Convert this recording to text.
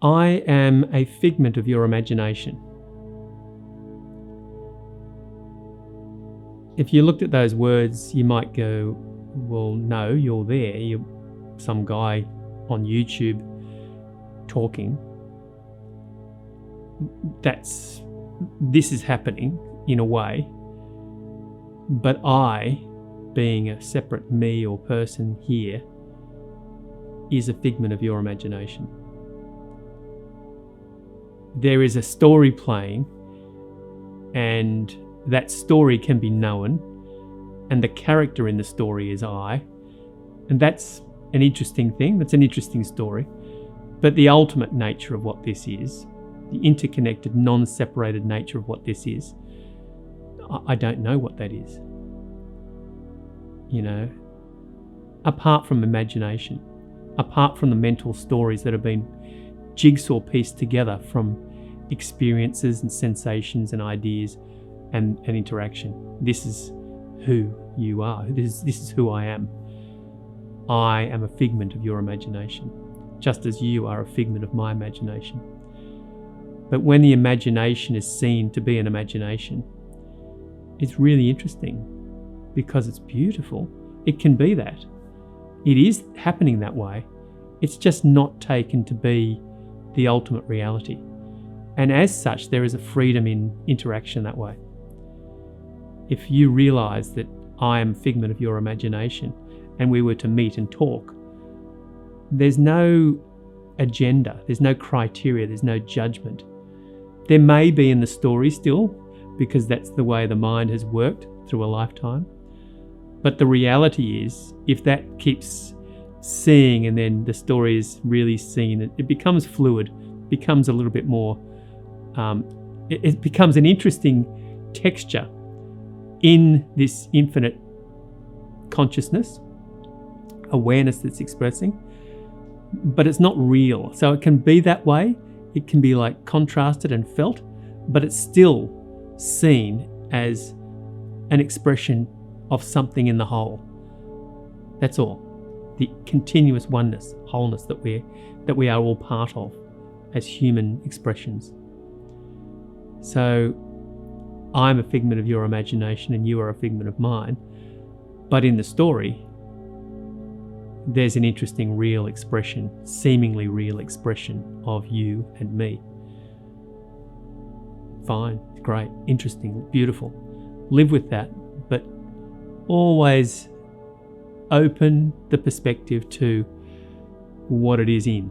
I am a figment of your imagination. If you looked at those words, you might go, well, no, you're there. You're some guy on YouTube talking. This is happening in a way. But I, being a separate me or person here, is a figment of your imagination. There is a story playing, and that story can be known, and the character in the story is I, and that's an interesting thing. That's an interesting story. But the ultimate nature of what this is, the interconnected, non-separated nature of what this is, I don't know what that is. You know, apart from imagination, apart from the mental stories that have been jigsaw pieced together from experiences and sensations and ideas and interaction. This is who you are. This is who I am. I am a figment of your imagination, just as you are a figment of my imagination. But when the imagination is seen to be an imagination, it's really interesting because it's beautiful. It can be that. It is happening that way. It's just not taken to be the ultimate reality. And as such, there is a freedom in interaction that way. If you realize that I am a figment of your imagination and we were to meet and talk, there's no agenda, there's no criteria, there's no judgment. There may be in the story still, because that's the way the mind has worked through a lifetime. But the reality is, if that keeps seeing and then the story is really seen, it becomes fluid, becomes a little bit more, it becomes an interesting texture in this infinite consciousness, awareness that's expressing, but it's not real. So it can be that way. It can be like contrasted and felt, but it's still seen as an expression of something in the whole. That's all. The continuous oneness, wholeness that we are all part of as human expressions. So I'm a figment of your imagination and you are a figment of mine. But in the story, there's an interesting real expression, seemingly real expression of you and me. Fine, great, interesting, beautiful. Live with that, but always open the perspective to what it is in.